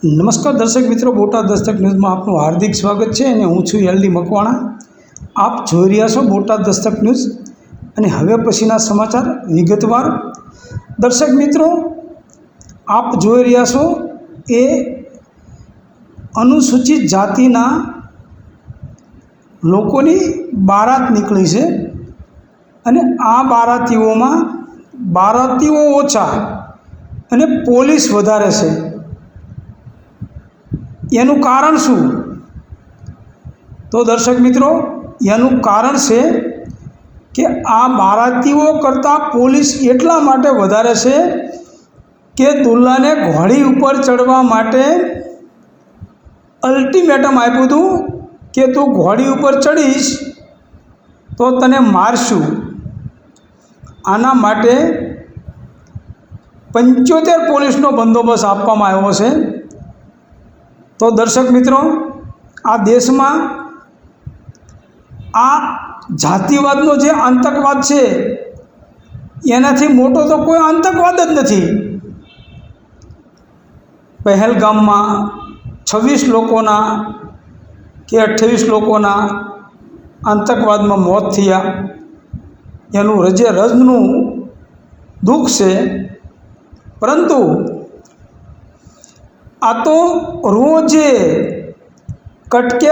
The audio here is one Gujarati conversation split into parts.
નમસ્કાર દર્શક મિત્રો, બોટાદ દસ્તક ન્યૂઝમાં આપનું હાર્દિક સ્વાગત છે અને હું છું એલડી મકવાણા। આપ જોઈ રહ્યા છો બોટાદ દસ્તક ન્યૂઝ અને હવે પછીના સમાચાર વિગતવાર। દર્શક મિત્રો, આપ જોઈ રહ્યા છો એ અનુસૂચિત જાતિના લોકોની બારાત નીકળી છે અને આ બારાતીઓમાં બારાતીઓ ઓછા અને પોલીસ વધારે છે। એનું કારણ શું? તો દર્શક મિત્રો, એનું કારણ છે કે આ બારાતીઓ કરતાં પોલીસ એટલા માટે વધારે છે કે દુલ્હાને ઘોડી ઉપર ચડવા માટે અલ્ટિમેટમ આપ્યું હતું કે તું ઘોડી ઉપર ચડીશ તો તને મારશું। આના માટે 75 પોલીસનો બંદોબસ્ત આપવામાં આવ્યો છે। તો દર્શક મિત્રો, આ દેશમાં આ જાતિવાદનો જે આતંકવાદ છે એનાથી મોટો તો કોઈ આતંકવાદ જ નથી। પહેલગામમાં 26 લોકોના કે 28 લોકોના આતંકવાદમાં મોત થયા, એનું રજે રજનું દુઃખ છે। પરંતુ આ તો રોજે કટકે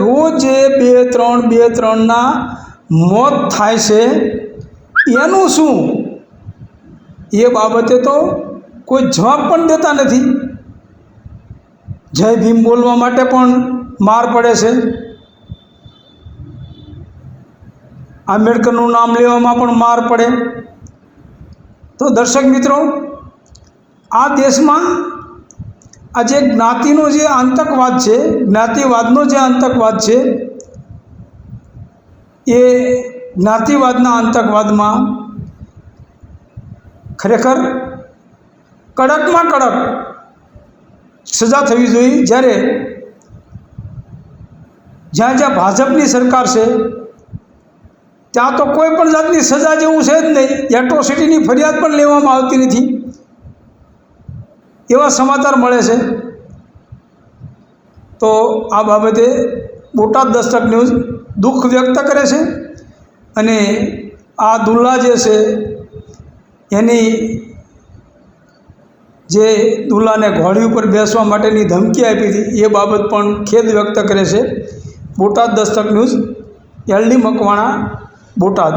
રોજે 2-3 મોત થાય છે। એનું શું? એ બાબતે તો કોઈ જવાબ પણ દેતા નથી। જય ભીમ બોલવા માટે પણ માર પડે છે, આંબેડકરનું નામ લેવામાં પણ માર પડે। તો દર્શક મિત્રો, આ દેશમાં આ જે જ્ઞાતિનો જે આતંકવાદ છે, જ્ઞાતિવાદનો જે આતંકવાદ છે, એ જ્ઞાતિવાદના આતંકવાદમાં ખરેખર કડકમાં કડક સજા થવી જોઈએ। જ્યારે જ્યાં ભાજપની સરકાર છે ત્યાં તો કોઈ પણ જાતની સજા જેવું છે જ નહીં, એટ્રોસિટીની ફરિયાદ પણ લેવામાં આવતી નથી, એવા સમાચાર મળે છે। તો આ બાબતે બોટાદ દસ્તક ન્યૂઝ દુઃખ વ્યક્ત કરે છે અને આ દુલ્હા જે છે એની જે દુલ્હાને ઘોડી ઉપર બેસવા માટેની ધમકી આપી હતી એ બાબત પણ ખેદ વ્યક્ત કરે છે। બોટાદ દસ્તક ન્યૂઝ, એલડી મકવાણા, બોટાદ।